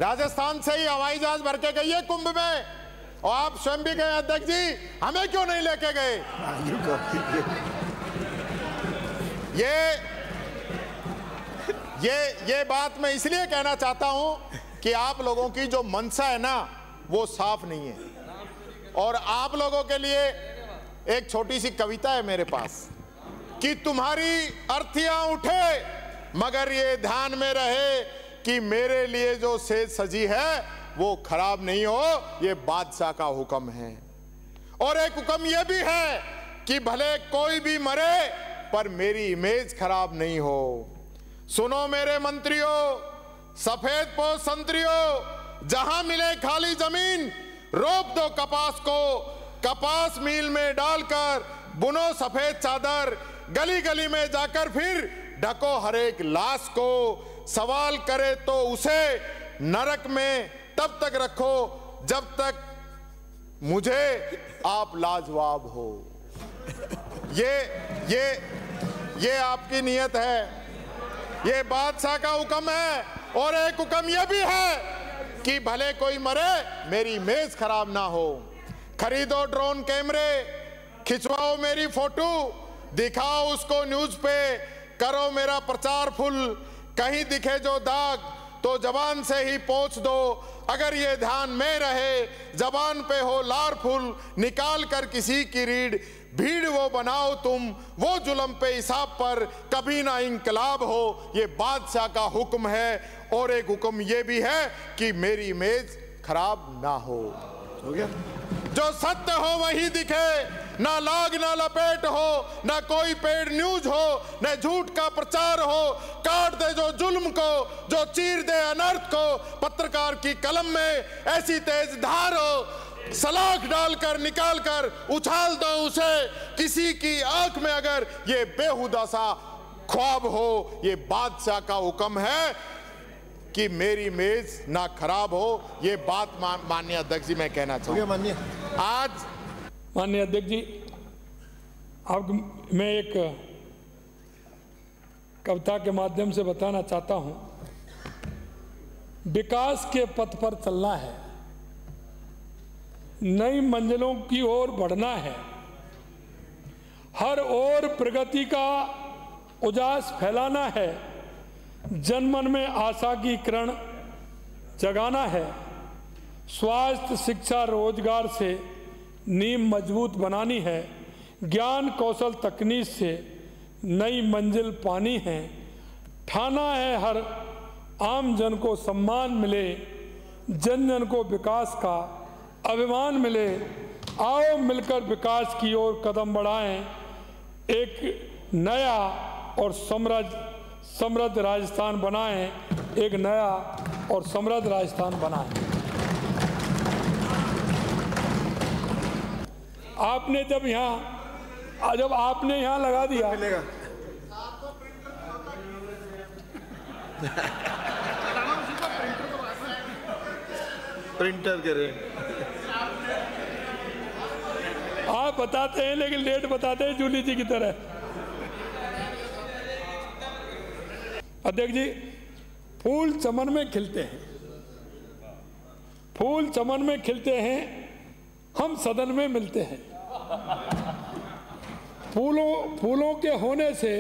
राजस्थान से ही हवाई जहाज भर के गई है कुंभ में, और आप स्वयं भी गए अध्यक्ष जी, हमें क्यों नहीं लेके गए? ये बात मैं इसलिए कहना चाहता हूं कि आप लोगों की जो मंशा है ना वो साफ नहीं है। और आप लोगों के लिए एक छोटी सी कविता है मेरे पास कि तुम्हारी अर्थियां उठे मगर ये ध्यान में रहे कि मेरे लिए जो सेज सजी है वो खराब नहीं हो, ये बादशाह का हुक्म है। और एक हुक्म ये भी है कि भले कोई भी मरे पर मेरी इमेज खराब नहीं हो। सुनो मेरे मंत्रियों, सफेद पोश संतरियों, जहां मिले खाली जमीन रोप दो कपास को, कपास मिल में डालकर बुनो सफेद चादर, गली गली में जाकर फिर ढको हर एक लाश को। सवाल करे तो उसे नरक में तब तक रखो जब तक मुझे आप लाजवाब हो। ये आपकी नियत है, ये बादशाह का हुक्म है। और एक हुक्म यह भी है कि भले कोई मरे मेरी इमेज खराब ना हो। खरीदो ड्रोन कैमरे, खिंचवाओ मेरी फोटो, दिखाओ उसको न्यूज पे, करो मेरा प्रचार फुल। कहीं दिखे जो दाग तो जबान से ही पोंछ दो, अगर ये ध्यान में रहे जबान पे हो लार फुल। निकाल कर किसी की रीढ़ भीड़ वो बनाओ तुम, वो जुल्म पे हिसाब पर कभी ना इंकलाब हो। ये बादशाह का हुक्म है। और एक हुक्म ये भी है कि मेरी इमेज खराब ना हो गया। जो सत्य हो वही दिखे, ना लाग ना लपेट हो, ना कोई पेड न्यूज हो, न झूठ का प्रचार हो। काट दे जो जुल्म को, जो चीर दे अनर्थ को। पत्रकार की कलम में ऐसी तेज धार हो, सलाख डालकर निकाल कर उछाल दो उसे। किसी की आंख में अगर ये बेहुदा सा ख्वाब हो, ये बादशाह का हुक्म है कि मेरी इमेज ना खराब हो। ये बात माननीय अध्यक्ष जी मैं कहना चाहूँगा। आज माननीय अध्यक्ष जी, आपको मैं एक कविता के माध्यम से बताना चाहता हूँ। विकास के पथ पर चलना है, नई मंजिलों की ओर बढ़ना है, हर ओर प्रगति का उजास फैलाना है, जनमन में आशा की किरण जगाना है। स्वास्थ्य शिक्षा रोजगार से नींव मजबूत बनानी है, ज्ञान कौशल तकनीक से नई मंजिल पानी है। ठाना है हर आम जन को सम्मान मिले, जन जन को विकास का अभिमान मिले। आओ मिलकर विकास की ओर कदम बढ़ाएं, एक नया और समृद्ध राजस्थान बनाएं, एक नया और समृद्ध राजस्थान बनाएं। आपने जब आपने यहाँ लगा दिया प्रिंटर करें, आप बताते हैं लेकिन लेट बताते हैं, जूली जी की तरह। अध्यक्ष जी, फूल चमन में खिलते हैं, फूल चमन में खिलते हैं, हम सदन में मिलते हैं। फूलों के होने से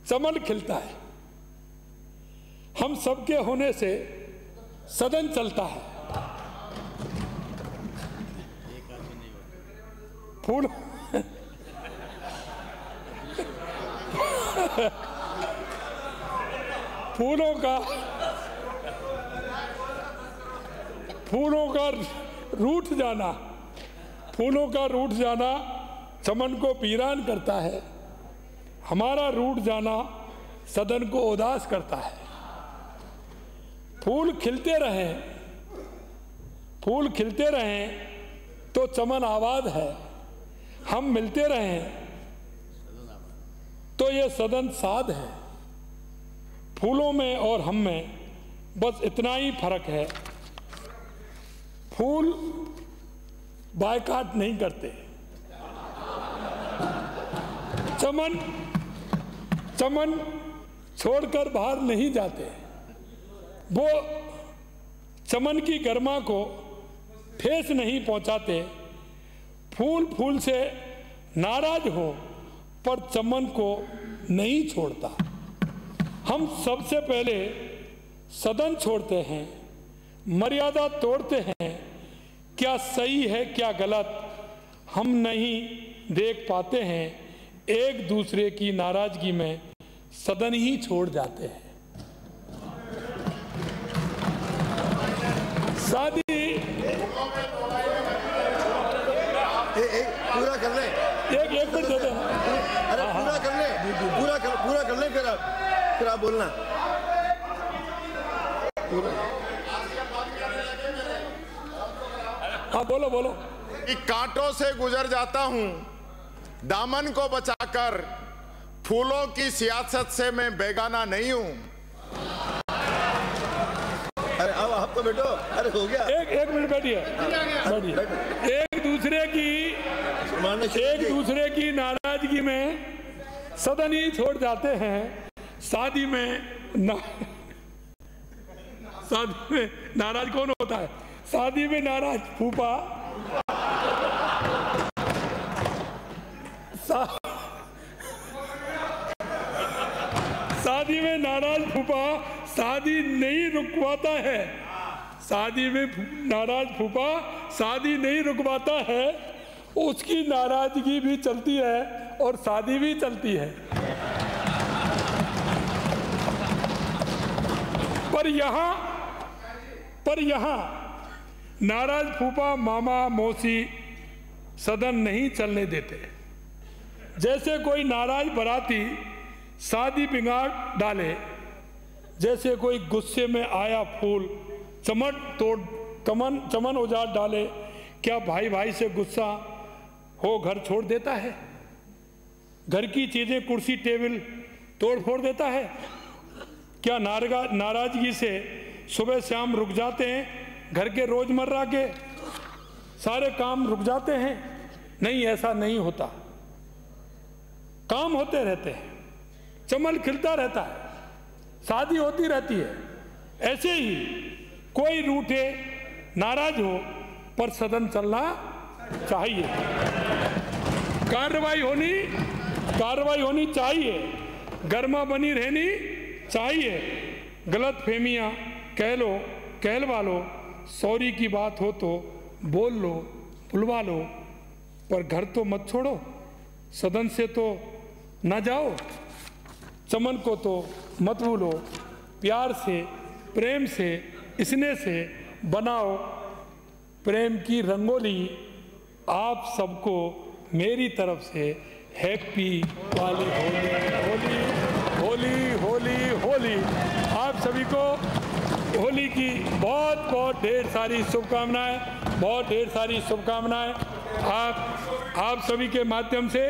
चमन खिलता है, हम सबके होने से सदन चलता है। फूल फूलों का रूठ जाना चमन को पीरान करता है, हमारा रूठ जाना सदन को उदास करता है। फूल खिलते रहें तो चमन आबाद है, हम मिलते रहें तो ये सदन साध है। फूलों में और हम में बस इतना ही फर्क है, फूल बायकाट नहीं करते, चमन छोड़कर बाहर नहीं जाते। चमन की गर्मा को ठेस नहीं पहुंचाते, फूल फूल से नाराज हो पर चमन को नहीं छोड़ता। हम सबसे पहले सदन छोड़ते हैं, मर्यादा तोड़ते हैं, क्या सही है क्या गलत हम नहीं देख पाते हैं, एक दूसरे की नाराजगी में सदन ही छोड़ जाते हैं। शादी पूरा कर ले, एक मिनट दे दो। अरे पूरा कर ले, पूरा कर ले, फिर आप बोलना। हाँ बोलो बोलो। कि कांटों से गुजर जाता हूं दामन को बचाकर, फूलों की सियासत से मैं बेगाना नहीं हूं। अरे अब आप तो बैठो, अरे हो गया। एक मिनट बैठिए। एक दूसरे की नाराजगी में सदन ही छोड़ जाते हैं। शादी में नाराज कौन होता है? शादी में नाराज फूफा, शादी में नाराज फूफा शादी नहीं रुकवाता है। शादी में नाराज फूफा शादी नहीं रुकवाता है, उसकी नाराजगी भी चलती है और शादी भी चलती है। पर यहाँ नाराज फूफा मामा मौसी सदन नहीं चलने देते। जैसे कोई नाराज बराती शादी बिगाड़ डाले, जैसे कोई गुस्से में आया फूल चमन उजाड़ डाले, क्या भाई भाई से गुस्सा हो घर छोड़ देता है? घर की चीजें कुर्सी टेबल तोड़ फोड़ देता है? क्या नाराजगी से सुबह शाम रुक जाते हैं? घर के रोजमर्रा के सारे काम रुक जाते हैं? नहीं, ऐसा नहीं होता। काम होते रहते हैं, चमन खिलता रहता है, शादी होती रहती है। ऐसे ही कोई रूठे नाराज हो पर सदन चलना चाहिए, कार्रवाई होनी चाहिए, गर्मा बनी रहनी चाहिए। गलत फहमियाँ कहलवा लो, सॉरी की बात हो तो बोल लो, बुलवा लो, पर घर तो मत छोड़ो, सदन से तो ना जाओ, चमन को तो मत भूलो। प्यार से, प्रेम से, स्नेह से बनाओ प्रेम की रंगोली। आप सबको मेरी तरफ से हैप्पी वाली होली। आप सभी को होली की बहुत ढेर सारी शुभकामनाएं। आप सभी के माध्यम से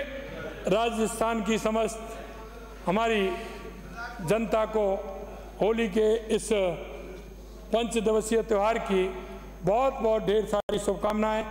राजस्थान की समस्त हमारी जनता को होली के इस 5 दिवसीय त्यौहार की बहुत ढेर सारी शुभकामनाएं।